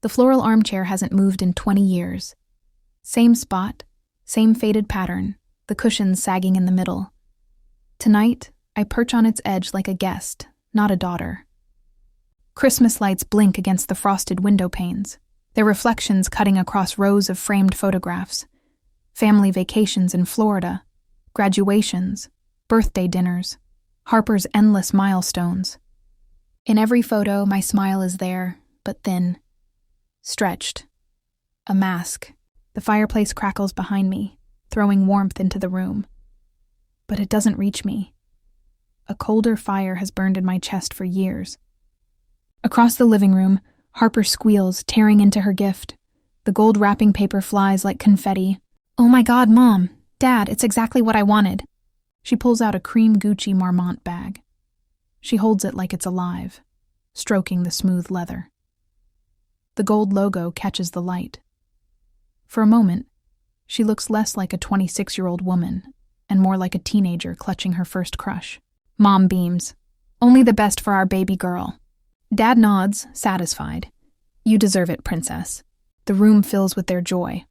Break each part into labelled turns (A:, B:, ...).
A: The floral armchair hasn't moved in 20 years. Same spot, same faded pattern, the cushions sagging in the middle. Tonight, I perch on its edge like a guest, not a daughter. Christmas lights blink against the frosted window panes, their reflections cutting across rows of framed photographs. Family vacations in Florida, graduations, birthday dinners, Harper's endless milestones. In every photo, my smile is there, but thin, stretched. A mask. The fireplace crackles behind me, throwing warmth into the room. But it doesn't reach me. A colder fire has burned in my chest for years. Across the living room, Harper squeals, tearing into her gift. The gold wrapping paper flies like confetti. "Oh my God, Mom! Dad, it's exactly what I wanted." She pulls out a cream Gucci Marmont bag. She holds it like it's alive, stroking the smooth leather. The gold logo catches the light. For a moment, she looks less like a 26-year-old woman and more like a teenager clutching her first crush. Mom beams. "Only the best for our baby girl." Dad nods, satisfied. "You deserve it, princess." The room fills with their joy,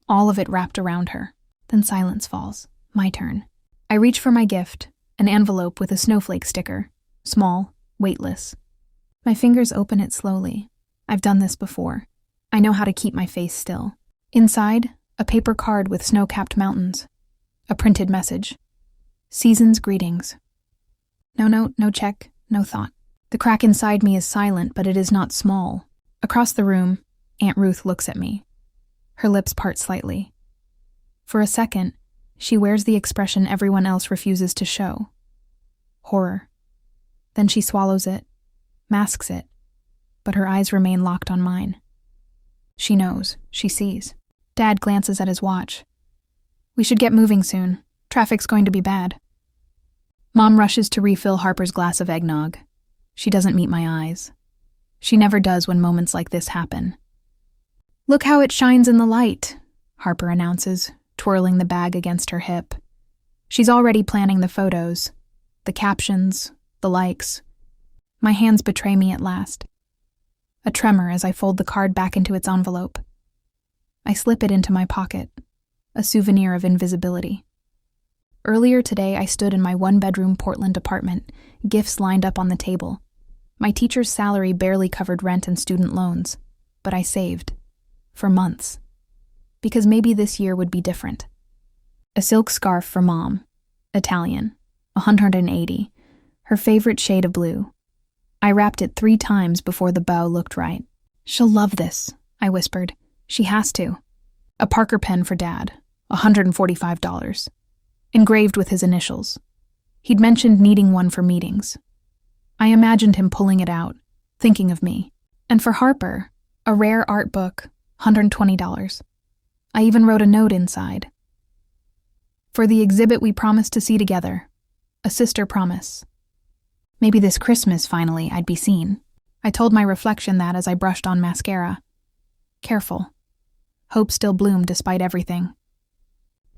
A: all of it wrapped around her. Then silence falls. My turn. I reach for my gift, an envelope with a snowflake sticker. Small, weightless. My fingers open it slowly. I've done this before. I know how to keep my face still. Inside, a paper card with snow-capped mountains. A printed message. "Season's greetings." No note, no check, no thought. The crack inside me is silent, but it is not small. Across the room, Aunt Ruth looks at me. Her lips part slightly. For a second, she wears the expression everyone else refuses to show. Horror. Then she swallows it, masks it, but her eyes remain locked on mine. She knows, she sees. Dad glances at his watch. "We should get moving soon. Traffic's going to be bad." Mom rushes to refill Harper's glass of eggnog. She doesn't meet my eyes. She never does when moments like this happen. "Look how it shines in the light," Harper announces, twirling the bag against her hip. She's already planning the photos, the captions, the likes. My hands betray me at last. A tremor as I fold the card back into its envelope. I slip it into my pocket, a souvenir of invisibility. Earlier today, I stood in my one-bedroom Portland apartment, gifts lined up on the table. My teacher's salary barely covered rent and student loans, but I saved. For months. Because maybe this year would be different. A silk scarf for Mom. Italian. 180. Her favorite shade of blue. I wrapped it 3 times before the bow looked right. "She'll love this," I whispered. "She has to." A Parker pen for Dad. $145. Engraved with his initials. He'd mentioned needing one for meetings. I imagined him pulling it out, thinking of me. And for Harper, a rare art book, $120. I even wrote a note inside. "For the exhibit we promised to see together. A sister promise." Maybe this Christmas, finally, I'd be seen. I told my reflection that as I brushed on mascara. Careful. Hope still bloomed despite everything.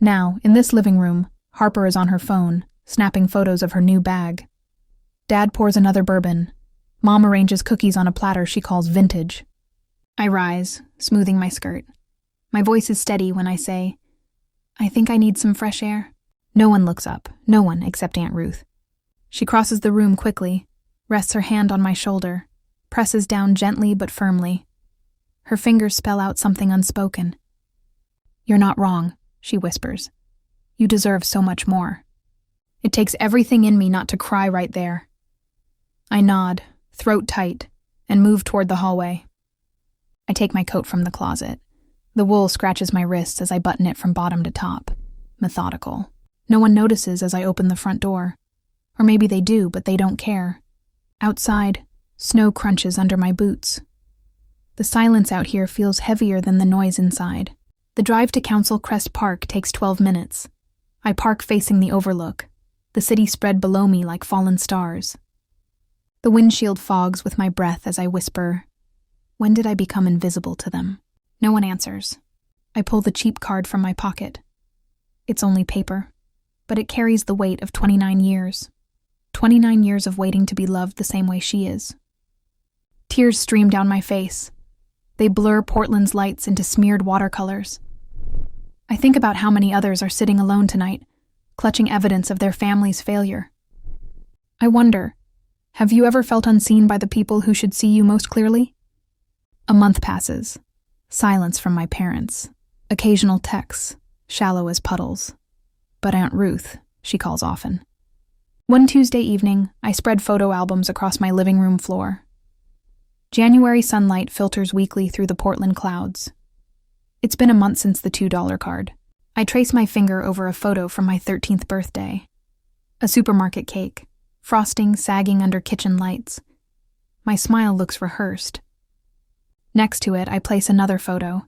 A: Now, in this living room, Harper is on her phone, snapping photos of her new bag. Dad pours another bourbon. Mom arranges cookies on a platter she calls vintage. I rise, smoothing my skirt. My voice is steady when I say, "I think I need some fresh air." No one looks up, no one except Aunt Ruth. She crosses the room quickly, rests her hand on my shoulder, presses down gently but firmly. Her fingers spell out something unspoken. "You're not wrong," she whispers. "You deserve so much more." It takes everything in me not to cry right there. I nod, throat tight, and move toward the hallway. I take my coat from the closet. The wool scratches my wrists as I button it from bottom to top. Methodical. No one notices as I open the front door. Or maybe they do, but they don't care. Outside, snow crunches under my boots. The silence out here feels heavier than the noise inside. The drive to Council Crest Park takes 12 minutes. I park facing the overlook, the city spread below me like fallen stars. The windshield fogs with my breath as I whisper, "When did I become invisible to them?" No one answers. I pull the cheap card from my pocket. It's only paper, but it carries the weight of 29 years. 29 years of waiting to be loved the same way she is. Tears stream down my face. They blur Portland's lights into smeared watercolors. I think about how many others are sitting alone tonight, clutching evidence of their family's failure. I wonder, have you ever felt unseen by the people who should see you most clearly? A month passes. Silence from my parents. Occasional texts, shallow as puddles. But Aunt Ruth, she calls often. One Tuesday evening, I spread photo albums across my living room floor. January sunlight filters weakly through the Portland clouds. It's been a month since the $2 card. I trace my finger over a photo from my 13th birthday. A supermarket cake, frosting sagging under kitchen lights. My smile looks rehearsed. Next to it, I place another photo.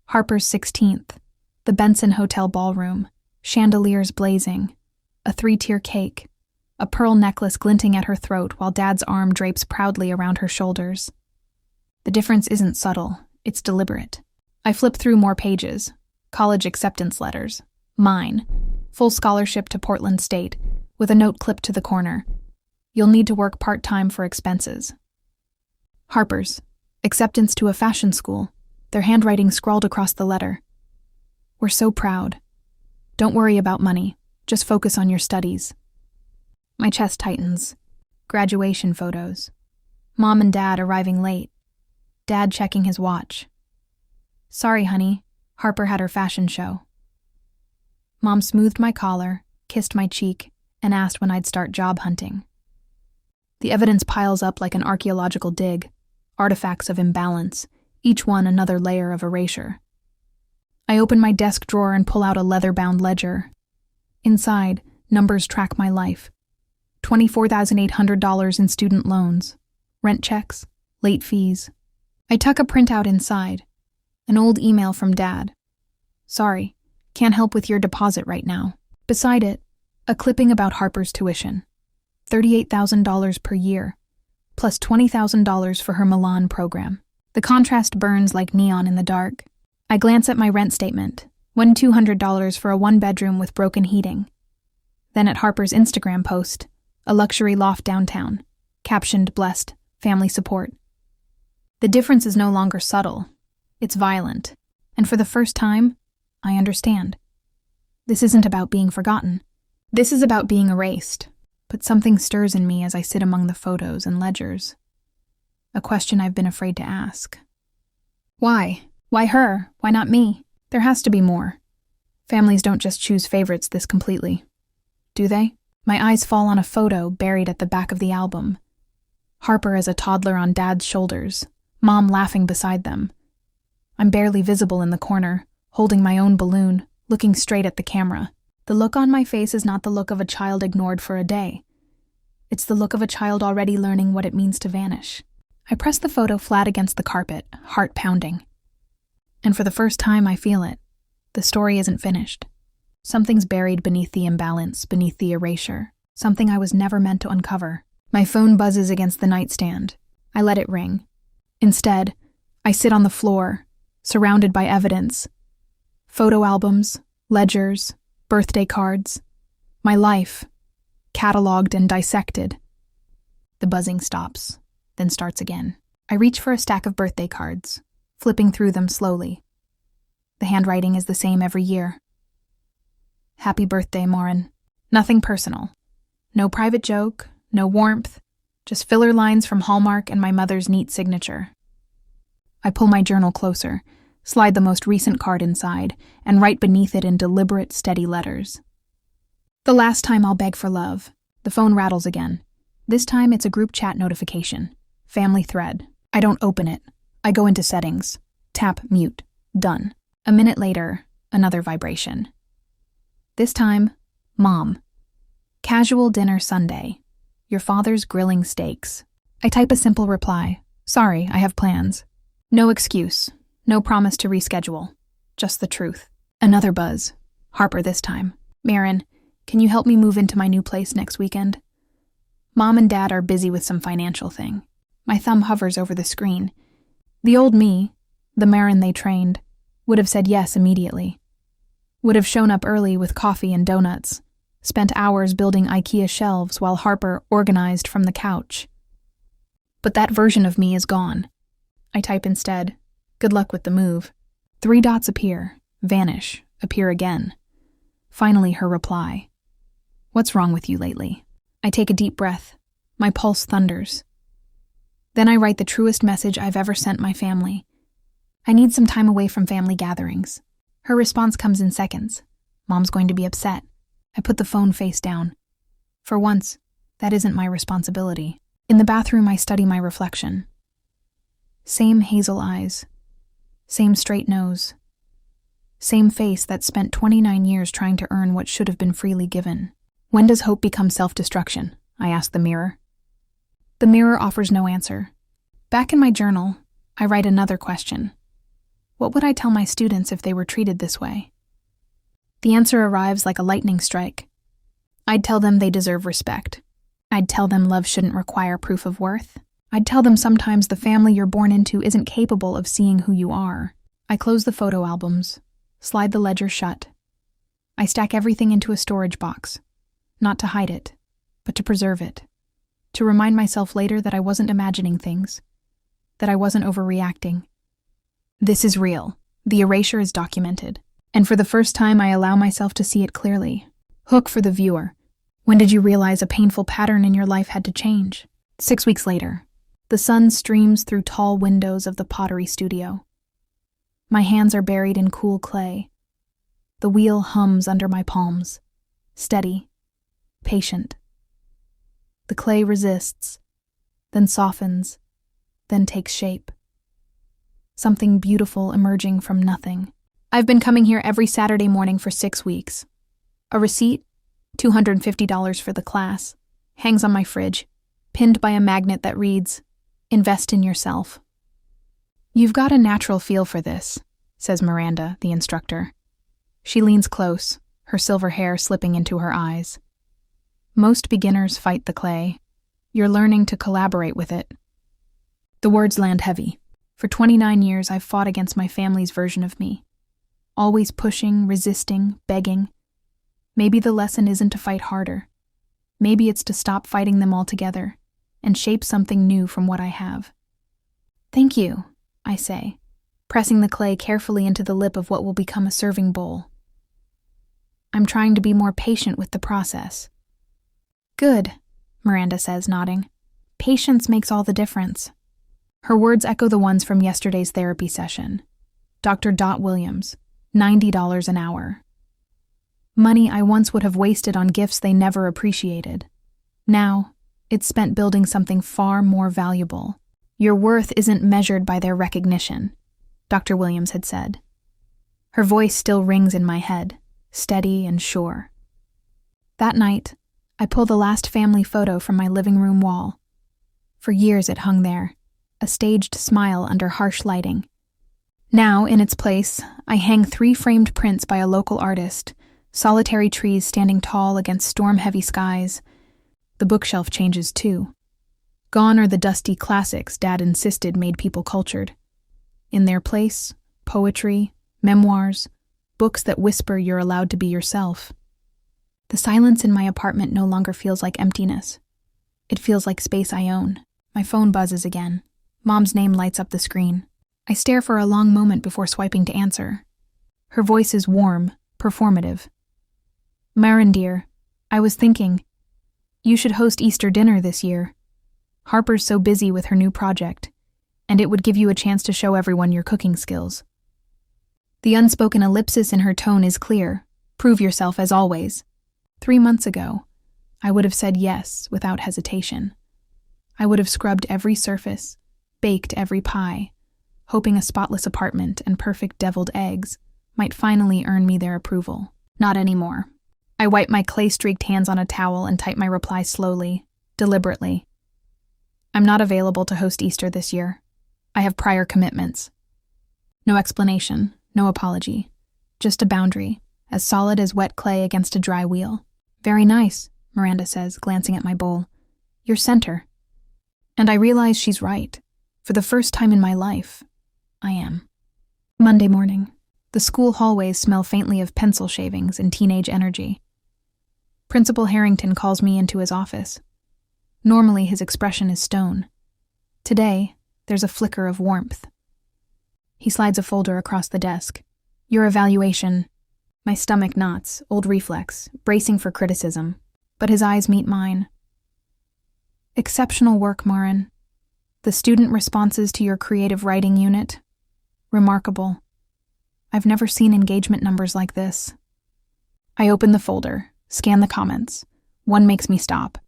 A: Harper's 16th, the Benson Hotel ballroom, chandeliers blazing, a 3-tier cake, a pearl necklace glinting at her throat while Dad's arm drapes proudly around her shoulders. The difference isn't subtle, it's deliberate. I flip through more pages. College acceptance letters. Mine. Full scholarship to Portland State, with a note clipped to the corner. You'll need to work part-time for expenses. Harper's. Acceptance to a fashion school. Their handwriting scrawled across the letter. We're so proud. Don't worry about money. Just focus on your studies. My chest tightens. Graduation photos. Mom and Dad arriving late. Dad checking his watch. Sorry, honey. Harper had her fashion show. Mom smoothed my collar, kissed my cheek, and asked when I'd start job hunting. The evidence piles up like an archaeological dig, artifacts of imbalance, each one another layer of erasure. I open my desk drawer and pull out a leather-bound ledger. Inside, numbers track my life. $24,800 in student loans, rent checks, late fees. I tuck a printout inside. An old email from Dad. Sorry, can't help with your deposit right now. Beside it, a clipping about Harper's tuition. $38,000 per year, plus $20,000 for her Milan program. The contrast burns like neon in the dark. I glance at my rent statement. $200 for a 1-bedroom with broken heating. Then at Harper's Instagram post, a luxury loft downtown, captioned blessed, family support. The difference is no longer subtle. It's violent, and for the first time, I understand. This isn't about being forgotten. This is about being erased, but something stirs in me as I sit among the photos and ledgers. A question I've been afraid to ask. Why? Why her? Why not me? There has to be more. Families don't just choose favorites this completely. Do they? My eyes fall on a photo buried at the back of the album. Harper as a toddler on Dad's shoulders, Mom laughing beside them. I'm barely visible in the corner, holding my own balloon, looking straight at the camera. The look on my face is not the look of a child ignored for a day. It's the look of a child already learning what it means to vanish. I press the photo flat against the carpet, heart pounding. And for the first time, I feel it. The story isn't finished. Something's buried beneath the imbalance, beneath the erasure. Something I was never meant to uncover. My phone buzzes against the nightstand. I let it ring. Instead, I sit on the floor, surrounded by evidence. Photo albums, ledgers, birthday cards. My life, cataloged and dissected. The buzzing stops, then starts again. I reach for a stack of birthday cards, flipping through them slowly. The handwriting is the same every year. Happy birthday, Maureen. Nothing personal. No private joke, no warmth, just filler lines from Hallmark and my mother's neat signature. I pull my journal closer, slide the most recent card inside, and write beneath it in deliberate, steady letters. The last time I'll beg for love. The phone rattles again. This time it's a group chat notification. Family thread. I don't open it. I go into settings. Tap mute. Done. A minute later, another vibration. This time, Mom. Casual dinner Sunday. Your father's grilling steaks. I type a simple reply. Sorry, I have plans. No excuse. No promise to reschedule. Just the truth. Another buzz. Harper this time. Marin, can you help me move into my new place next weekend? Mom and Dad are busy with some financial thing. My thumb hovers over the screen. The old me, the Marin they trained, would have said yes immediately. Would have shown up early with coffee and donuts, spent hours building IKEA shelves while Harper organized from the couch. But that version of me is gone. I type instead, Good luck with the move. 3 dots appear, vanish, appear again. Finally, her reply. What's wrong with you lately? I take a deep breath. My pulse thunders. Then I write the truest message I've ever sent my family. I need some time away from family gatherings. Her response comes in seconds. Mom's going to be upset. I put the phone face down. For once, that isn't my responsibility. In the bathroom, I study my reflection. Same hazel eyes. Same straight nose. Same face that spent 29 years trying to earn what should have been freely given. When does hope become self-destruction? I ask the mirror. The mirror offers no answer. Back in my journal, I write another question. What would I tell my students if they were treated this way? The answer arrives like a lightning strike. I'd tell them they deserve respect. I'd tell them love shouldn't require proof of worth. I'd tell them sometimes the family you're born into isn't capable of seeing who you are. I close the photo albums, slide the ledger shut. I stack everything into a storage box, not to hide it, but to preserve it, to remind myself later that I wasn't imagining things, that I wasn't overreacting. This is real. The erasure is documented. And for the first time, I allow myself to see it clearly. Hook for the viewer. When did you realize a painful pattern in your life had to change? 6 weeks later. The sun streams through tall windows of the pottery studio. My hands are buried in cool clay. The wheel hums under my palms. Steady. Patient. The clay resists, then softens, then takes shape. Something beautiful emerging from nothing. I've been coming here every Saturday morning for 6 weeks. A receipt, $250 for the class, hangs on my fridge, pinned by a magnet that reads, "Invest in yourself." You've got a natural feel for this, says Miranda, the instructor. She leans close, her silver hair slipping into her eyes. Most beginners fight the clay. You're learning to collaborate with it. The words land heavy. For 29 years, I've fought against my family's version of me. Always pushing, resisting, begging. Maybe the lesson isn't to fight harder. Maybe it's to stop fighting them altogether and shape something new from what I have. Thank you, I say, pressing the clay carefully into the lip of what will become a serving bowl. I'm trying to be more patient with the process. Good, Miranda says, nodding. Patience makes all the difference. Her words echo the ones from yesterday's therapy session. Dr. Dot Williams, $90 an hour. Money I once would have wasted on gifts they never appreciated. Now, it's spent building something far more valuable. Your worth isn't measured by their recognition, Dr. Williams had said. Her voice still rings in my head, steady and sure. That night, I pulled the last family photo from my living room wall. For years it hung there, a staged smile under harsh lighting. Now, in its place, I hang 3 framed prints by a local artist, solitary trees standing tall against storm-heavy skies. The bookshelf changes too. Gone are the dusty classics Dad insisted made people cultured. In their place, poetry, memoirs, books that whisper you're allowed to be yourself. The silence in my apartment no longer feels like emptiness. It feels like space I own. My phone buzzes again. Mom's name lights up the screen. I stare for a long moment before swiping to answer. Her voice is warm, performative. Marin, dear, I was thinking, you should host Easter dinner this year. Harper's so busy with her new project, and it would give you a chance to show everyone your cooking skills. The unspoken ellipsis in her tone is clear. Prove yourself as always. 3 months ago, I would have said yes without hesitation. I would have scrubbed every surface, baked every pie, hoping a spotless apartment and perfect deviled eggs might finally earn me their approval. Not anymore. I wipe my clay-streaked hands on a towel and type my reply slowly, deliberately. I'm not available to host Easter this year. I have prior commitments. No explanation, no apology. Just a boundary, as solid as wet clay against a dry wheel. Very nice, Miranda says, glancing at my bowl. You're center. And I realize she's right. For the first time in my life, I am. Monday morning. The school hallways smell faintly of pencil shavings and teenage energy. Principal Harrington calls me into his office. Normally his expression is stone. Today, there's a flicker of warmth. He slides a folder across the desk. Your evaluation. My stomach knots, old reflex, bracing for criticism. But his eyes meet mine. Exceptional work, Marin. The student responses to your creative writing unit. Remarkable. I've never seen engagement numbers like this. I open the folder, scan the comments. One makes me stop.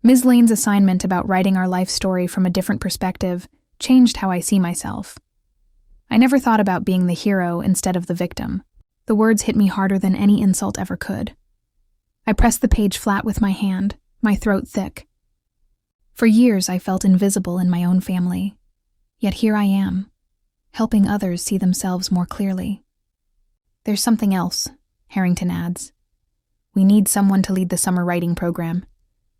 A: Ms. Lane's assignment about writing our life story from a different perspective changed how I see myself. I never thought about being the hero instead of the victim. The words hit me harder than any insult ever could. I pressed the page flat with my hand, my throat thick. For years I felt invisible in my own family. Yet here I am, helping others see themselves more clearly. There's something else, Harrington adds. We need someone to lead the summer writing program.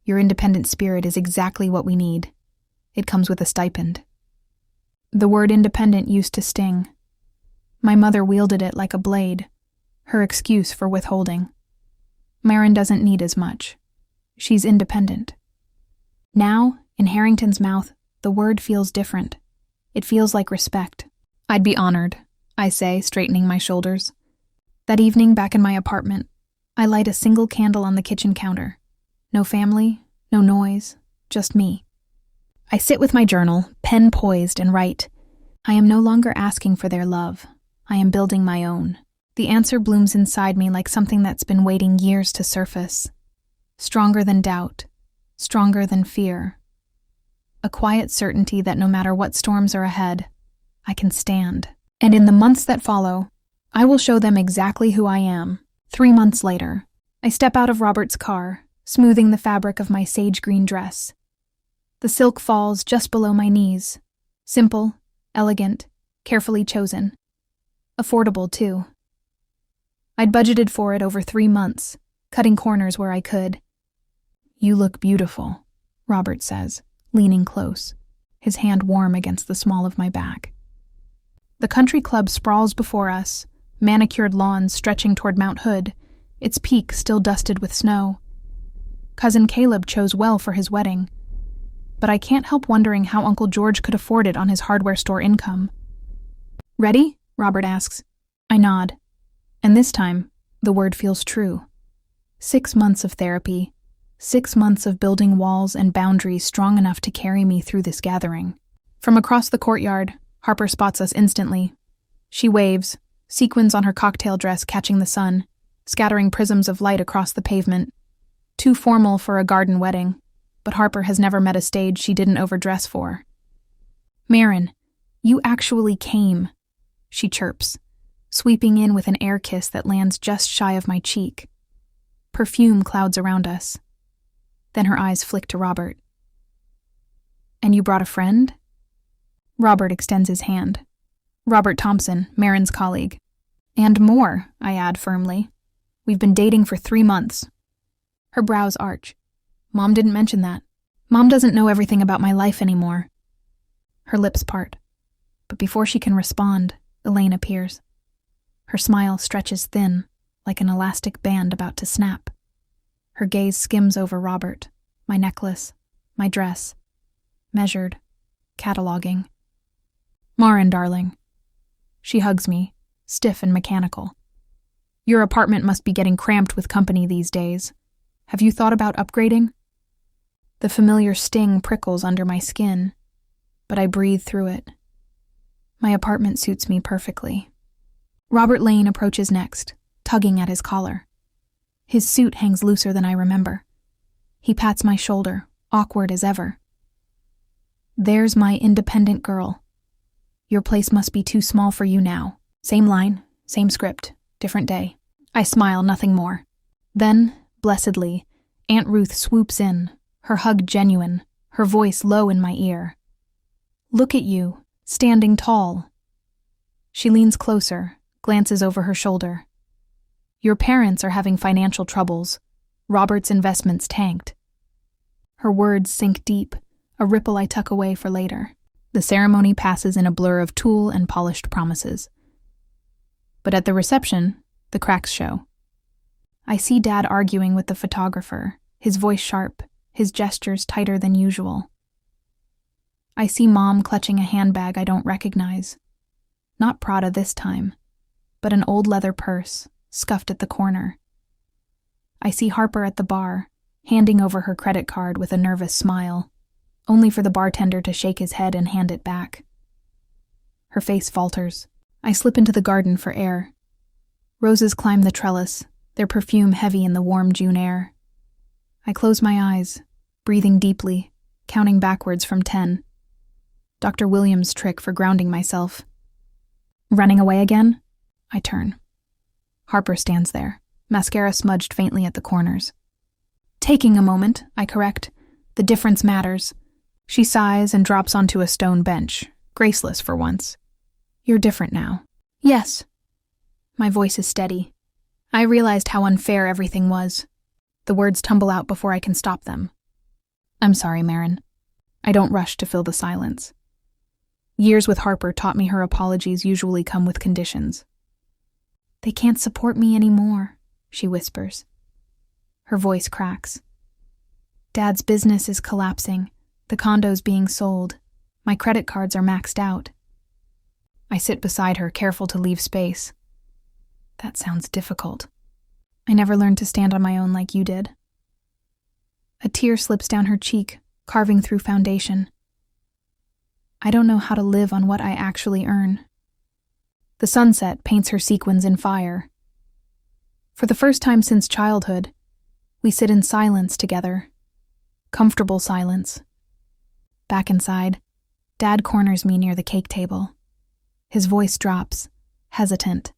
A: Your independent spirit is exactly what we need. It comes with a stipend. The word independent used to sting. My mother wielded it like a blade, her excuse for withholding. Marin doesn't need as much. She's independent. Now, in Harrington's mouth, the word feels different. It feels like respect. I'd be honored, I say, straightening my shoulders. That evening, back in my apartment, I light a single candle on the kitchen counter. No family, no noise, just me. I sit with my journal, pen poised, and write. I am no longer asking for their love. I am building my own. The answer blooms inside me like something that's been waiting years to surface. Stronger than doubt, stronger than fear. A quiet certainty that no matter what storms are ahead, I can stand. And in the months that follow, I will show them exactly who I am. 3 months later, I step out of Robert's car, smoothing the fabric of my sage green dress. The silk falls just below my knees. Simple, elegant, carefully chosen. Affordable, too. I'd budgeted for it over 3 months, cutting corners where I could. You look beautiful, Robert says, leaning close, his hand warm against the small of my back. The country club sprawls before us, manicured lawns stretching toward Mount Hood, its peak still dusted with snow. Cousin Caleb chose well for his wedding, but I can't help wondering how Uncle George could afford it on his hardware store income. Ready? Robert asks. I nod. And this time, the word feels true. 6 months of therapy, 6 months of building walls and boundaries strong enough to carry me through this gathering. From across the courtyard, Harper spots us instantly. She waves, sequins on her cocktail dress catching the sun, scattering prisms of light across the pavement. Too formal for a garden wedding, but Harper has never met a stage she didn't overdress for. Marin, you actually came, she chirps, sweeping in with an air kiss that lands just shy of my cheek. Perfume clouds around us. Then her eyes flick to Robert. And you brought a friend? Robert extends his hand. Robert Thompson, Marin's colleague. And more, I add firmly. We've been dating for 3 months. Her brows arch. Mom didn't mention that. Mom doesn't know everything about my life anymore. Her lips part. But before she can respond, Elaine appears. Her smile stretches thin, like an elastic band about to snap. Her gaze skims over Robert, my necklace, my dress. Measured, cataloging. Marin, darling. She hugs me, stiff and mechanical. Your apartment must be getting cramped with company these days. Have you thought about upgrading? The familiar sting prickles under my skin, but I breathe through it. My apartment suits me perfectly. Robert Lane approaches next, tugging at his collar. His suit hangs looser than I remember. He pats my shoulder, awkward as ever. There's my independent girl. Your place must be too small for you now. Same line, same script, different day. I smile, nothing more. Then, blessedly, Aunt Ruth swoops in, her hug genuine, her voice low in my ear. Look at you, standing tall. She leans closer, glances over her shoulder. Your parents are having financial troubles. Robert's investments tanked. Her words sink deep, a ripple I tuck away for later. The ceremony passes in a blur of tulle and polished promises. But at the reception, the cracks show. I see Dad arguing with the photographer, his voice sharp, his gestures tighter than usual. I see Mom clutching a handbag I don't recognize. Not Prada this time, but an old leather purse, scuffed at the corner. I see Harper at the bar, handing over her credit card with a nervous smile, only for the bartender to shake his head and hand it back. Her face falters. I slip into the garden for air. Roses climb the trellis, their perfume heavy in the warm June air. I close my eyes, breathing deeply, counting backwards from 10. Dr. Williams' trick for grounding myself. Running away again? I turn. Harper stands there, mascara smudged faintly at the corners. Taking a moment, I correct. The difference matters. She sighs and drops onto a stone bench, graceless for once. You're different now. Yes. My voice is steady. I realized how unfair everything was. The words tumble out before I can stop them. I'm sorry, Marin. I don't rush to fill the silence. Years with Harper taught me her apologies usually come with conditions. They can't support me anymore, she whispers. Her voice cracks. Dad's business is collapsing. The condo's being sold. My credit cards are maxed out. I sit beside her, careful to leave space. That sounds difficult. I never learned to stand on my own like you did. A tear slips down her cheek, carving through foundation. I don't know how to live on what I actually earn. The sunset paints her sequins in fire. For the first time since childhood, we sit in silence together. Comfortable silence. Back inside, Dad corners me near the cake table. His voice drops, hesitant.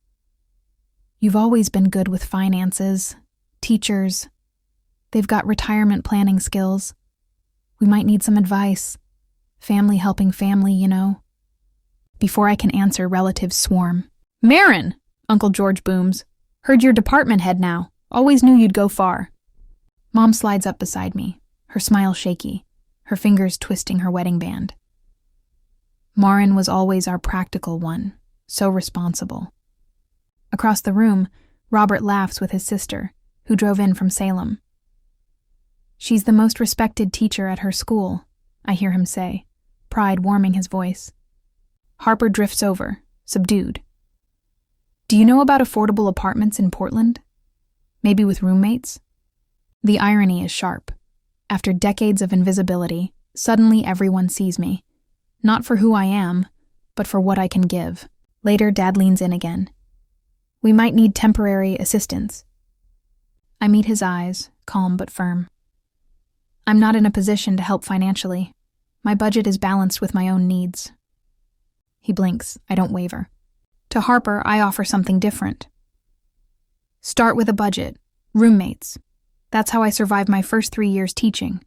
A: You've always been good with finances, teachers. They've got retirement planning skills. We might need some advice. Family helping family, you know. Before I can answer, relatives swarm. Marin! Uncle George booms. Heard you're department head now. Always knew you'd go far. Mom slides up beside me, her smile shaky, her fingers twisting her wedding band. Marin was always our practical one, so responsible. Across the room, Robert laughs with his sister, who drove in from Salem. She's the most respected teacher at her school, I hear him say, pride warming his voice. Harper drifts over, subdued. Do you know about affordable apartments in Portland? Maybe with roommates? The irony is sharp. After decades of invisibility, suddenly everyone sees me. Not for who I am, but for what I can give. Later, Dad leans in again. We might need temporary assistance. I meet his eyes, calm but firm. I'm not in a position to help financially. My budget is balanced with my own needs. He blinks. I don't waver. To Harper, I offer something different. Start with a budget. Roommates. That's how I survived my first 3 years teaching.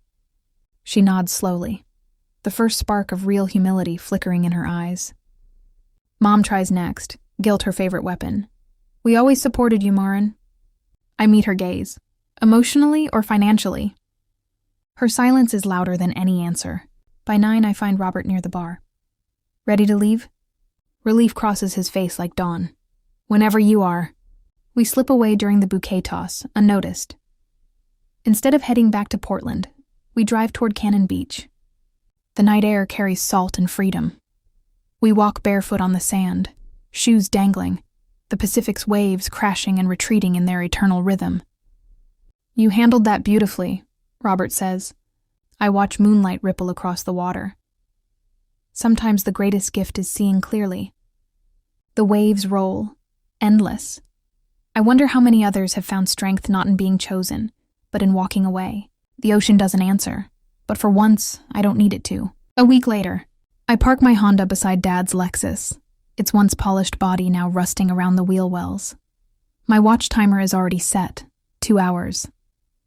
A: She nods slowly, the first spark of real humility flickering in her eyes. Mom tries next, guilt her favorite weapon. We always supported you, Marin. I meet her gaze. Emotionally or financially? Her silence is louder than any answer. By 9, I find Robert near the bar. Ready to leave? Relief crosses his face like dawn. Whenever you are. We slip away during the bouquet toss, unnoticed. Instead of heading back to Portland, we drive toward Cannon Beach. The night air carries salt and freedom. We walk barefoot on the sand, shoes dangling, the Pacific's waves crashing and retreating in their eternal rhythm. You handled that beautifully, Robert says. I watch moonlight ripple across the water. Sometimes the greatest gift is seeing clearly. The waves roll, endless. I wonder how many others have found strength not in being chosen, but in walking away. The ocean doesn't answer, but for once, I don't need it to. A week later, I park my Honda beside Dad's Lexus, its once polished body now rusting around the wheel wells. My watch timer is already set, 2 hours.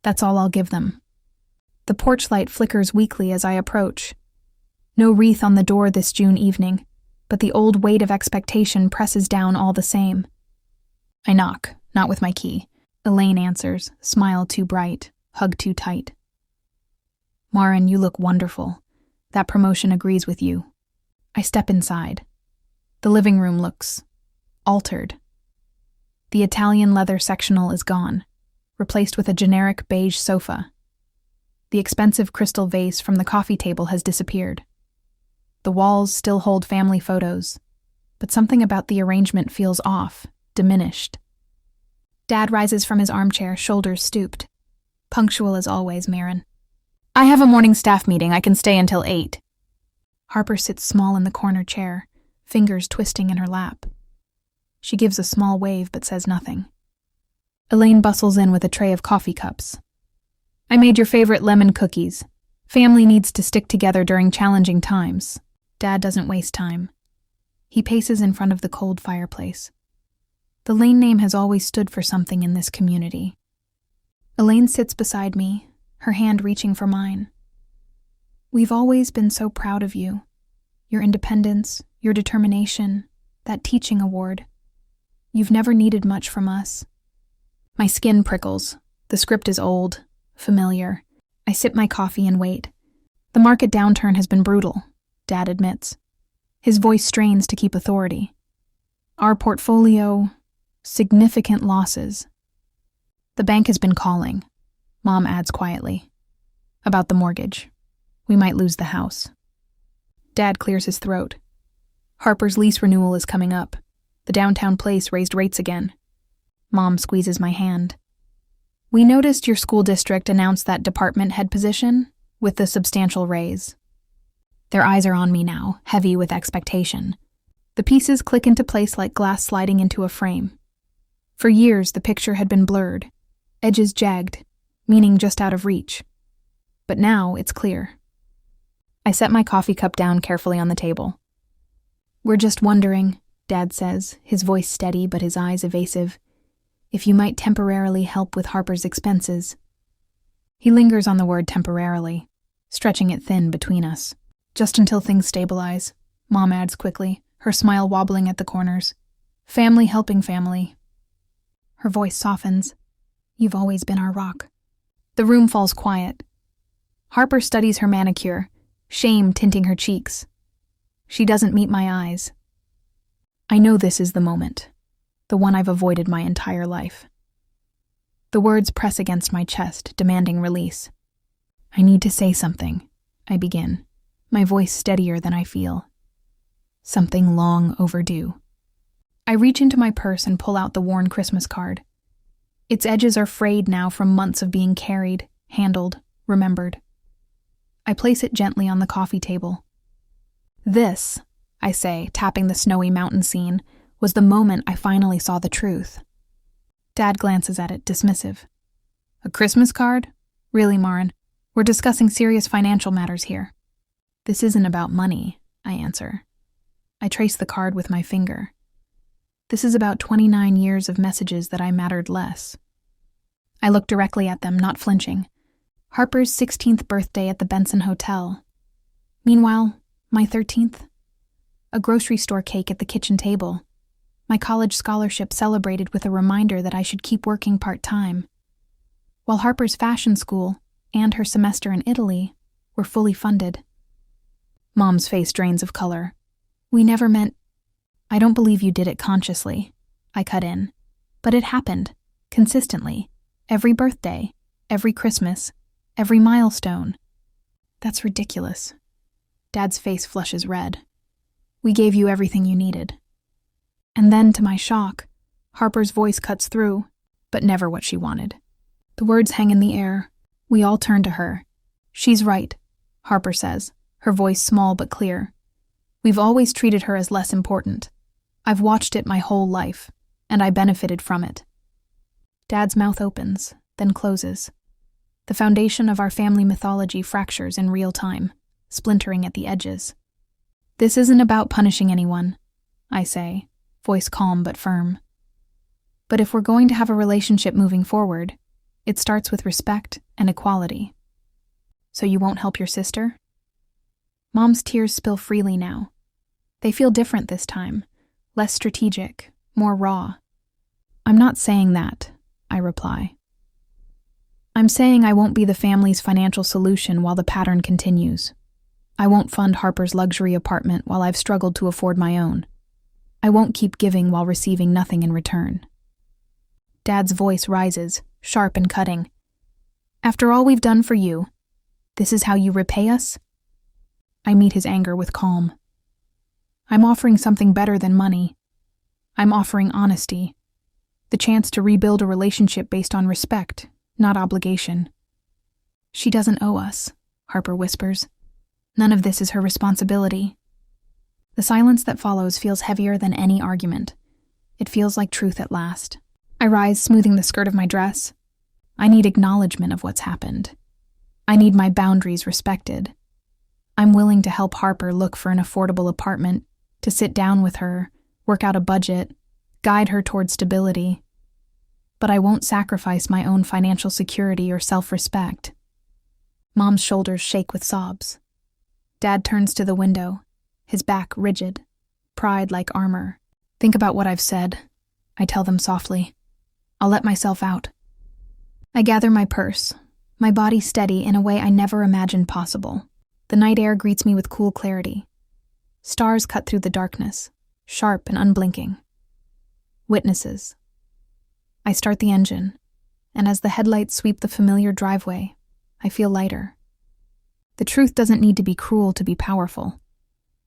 A: That's all I'll give them. The porch light flickers weakly as I approach. No wreath on the door this June evening, but the old weight of expectation presses down all the same. I knock, not with my key. Elaine answers, smile too bright, hug too tight. Marin, you look wonderful. That promotion agrees with you. I step inside. The living room looks altered. The Italian leather sectional is gone, replaced with a generic beige sofa. The expensive crystal vase from the coffee table has disappeared. The walls still hold family photos. but something about the arrangement feels off, diminished. Dad rises from his armchair, shoulders stooped. Punctual as always, Marin. I have a morning staff meeting. I can stay until 8. Harper sits small in the corner chair, fingers twisting in her lap. She gives a small wave but says nothing. Elaine bustles in with a tray of coffee cups. I made your favorite lemon cookies. Family needs to stick together during challenging times. Dad doesn't waste time. He paces in front of the cold fireplace. The Lane name has always stood for something in this community. Elaine sits beside me, her hand reaching for mine. We've always been so proud of you. Your independence, your determination, that teaching award. You've never needed much from us. My skin prickles. The script is old, familiar. I sip my coffee and wait. The market downturn has been brutal, Dad admits. His voice strains to keep authority. Our portfolio, significant losses. The bank has been calling, Mom adds quietly. About the mortgage. We might lose the house. Dad clears his throat. Harper's lease renewal is coming up. The downtown place raised rates again. Mom squeezes my hand. We noticed your school district announced that department head position with the substantial raise. Their eyes are on me now, heavy with expectation. The pieces click into place like glass sliding into a frame. For years, the picture had been blurred, edges jagged, meaning just out of reach. But now it's clear. I set my coffee cup down carefully on the table. We're just wondering, Dad says, his voice steady but his eyes evasive, if you might temporarily help with Harper's expenses. He lingers on the word temporarily, stretching it thin between us. Just until things stabilize, Mom adds quickly, her smile wobbling at the corners. Family helping family. Her voice softens. You've always been our rock. The room falls quiet. Harper studies her manicure, shame tinting her cheeks. She doesn't meet my eyes. I know this is the moment, the one I've avoided my entire life. The words press against my chest, demanding release. I need to say something, I begin, my voice steadier than I feel. Something long overdue. I reach into my purse and pull out the worn Christmas card. Its edges are frayed now from months of being carried, handled, remembered. I place it gently on the coffee table. This, I say, tapping the snowy mountain scene, was the moment I finally saw the truth. Dad glances at it, dismissive. A Christmas card? Really, Marin? We're discussing serious financial matters here. This isn't about money, I answer. I trace the card with my finger. This is about 29 years of messages that I mattered less. I look directly at them, not flinching. Harper's 16th birthday at the Benson Hotel. Meanwhile, my 13th. A grocery store cake at the kitchen table. My college scholarship celebrated with a reminder that I should keep working part-time. While Harper's fashion school and her semester in Italy were fully funded. Mom's face drains of color. We never meant... I don't believe you did it consciously, I cut in. But it happened, consistently. Every birthday, every Christmas, every milestone. That's ridiculous. Dad's face flushes red. We gave you everything you needed. And then, to my shock, Harper's voice cuts through, but never what she wanted. The words hang in the air. We all turn to her. She's right, Harper says, her voice small but clear. We've always treated her as less important. I've watched it my whole life, and I benefited from it. Dad's mouth opens, then closes. The foundation of our family mythology fractures in real time, splintering at the edges. This isn't about punishing anyone, I say, voice calm but firm. But if we're going to have a relationship moving forward, it starts with respect and equality. So you won't help your sister? Mom's tears spill freely now. They feel different this time, less strategic, more raw. I'm not saying that, I reply. I'm saying I won't be the family's financial solution while the pattern continues. I won't fund Harper's luxury apartment while I've struggled to afford my own. I won't keep giving while receiving nothing in return. Dad's voice rises, sharp and cutting. After all we've done for you, this is how you repay us? I meet his anger with calm. I'm offering something better than money. I'm offering honesty. The chance to rebuild a relationship based on respect, not obligation. She doesn't owe us, Harper whispers. None of this is her responsibility. The silence that follows feels heavier than any argument. It feels like truth at last. I rise, smoothing the skirt of my dress. I need acknowledgement of what's happened. I need my boundaries respected. I'm willing to help Harper look for an affordable apartment, to sit down with her, work out a budget, guide her toward stability. But I won't sacrifice my own financial security or self-respect. Mom's shoulders shake with sobs. Dad turns to the window, his back rigid, pride like armor. Think about what I've said, I tell them softly. I'll let myself out. I gather my purse, my body steady in a way I never imagined possible. The night air greets me with cool clarity. Stars cut through the darkness, sharp and unblinking. Witnesses. I start the engine, and as the headlights sweep the familiar driveway, I feel lighter. The truth doesn't need to be cruel to be powerful.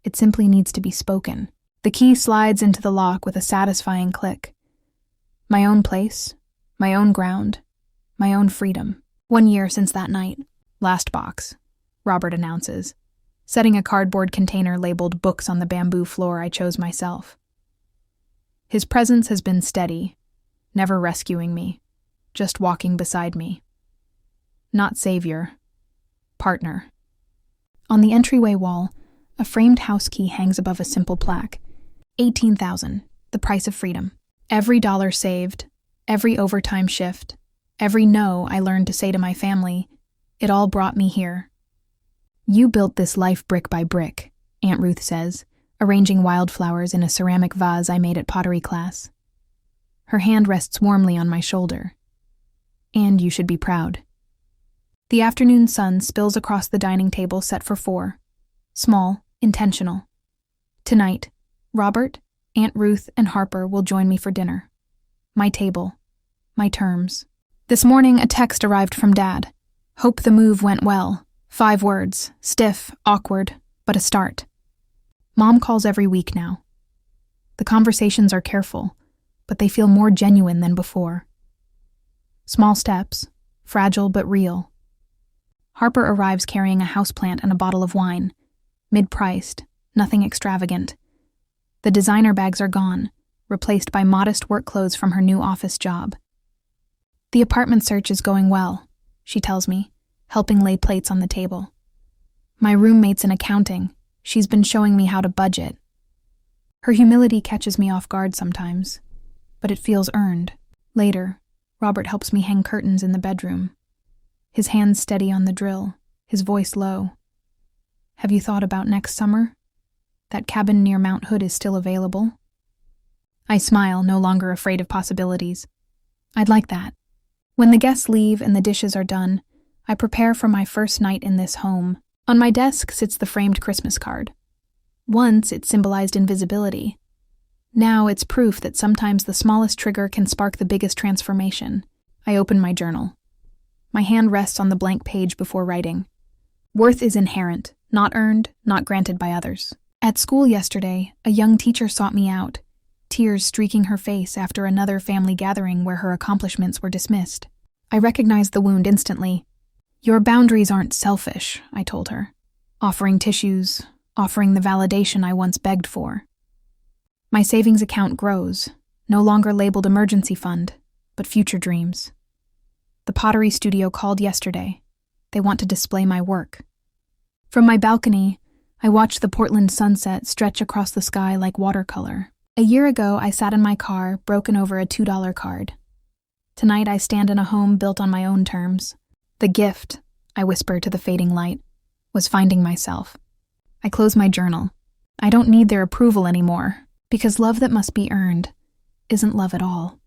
A: It simply needs to be spoken. The key slides into the lock with a satisfying click. My own place, my own ground, my own freedom. 1 year since that night. Last box, Robert announces, setting a cardboard container labeled books on the bamboo floor I chose myself. His presence has been steady, never rescuing me, just walking beside me. Not savior, partner. On the entryway wall, a framed house key hangs above a simple plaque. $18,000, the price of freedom. Every dollar saved, every overtime shift, every no I learned to say to my family, it all brought me here. You built this life brick by brick, Aunt Ruth says, arranging wildflowers in a ceramic vase I made at pottery class. Her hand rests warmly on my shoulder. And you should be proud. The afternoon sun spills across the dining table set for 4. Small, intentional. Tonight, Robert, Aunt Ruth, and Harper will join me for dinner. My table. My terms. This morning, a text arrived from Dad. Hope the move went well. 5 words. Stiff, awkward, but a start. Mom calls every week now. The conversations are careful, but they feel more genuine than before. Small steps, fragile but real. Harper arrives carrying a houseplant and a bottle of wine. Mid-priced, nothing extravagant. The designer bags are gone, replaced by modest work clothes from her new office job. The apartment search is going well, she tells me, helping lay plates on the table. My roommate's in accounting. She's been showing me how to budget. Her humility catches me off guard sometimes, but it feels earned. Later, Robert helps me hang curtains in the bedroom. His hands steady on the drill, his voice low. Have you thought about next summer? That cabin near Mount Hood is still available? I smile, no longer afraid of possibilities. I'd like that. When the guests leave and the dishes are done, I prepare for my first night in this home. On my desk sits the framed Christmas card. Once it symbolized invisibility. Now it's proof that sometimes the smallest trigger can spark the biggest transformation. I open my journal. My hand rests on the blank page before writing. Worth is inherent, not earned, not granted by others. At school yesterday, a young teacher sought me out, tears streaking her face after another family gathering where her accomplishments were dismissed. I recognized the wound instantly. Your boundaries aren't selfish, I told her, offering tissues, offering the validation I once begged for. My savings account grows, no longer labeled emergency fund, but future dreams. The pottery studio called yesterday. They want to display my work. From my balcony, I watch the Portland sunset stretch across the sky like watercolor. A year ago, I sat in my car, broken over a $2 card. Tonight, I stand in a home built on my own terms. The gift, I whisper to the fading light, was finding myself. I close my journal. I don't need their approval anymore, because love that must be earned isn't love at all.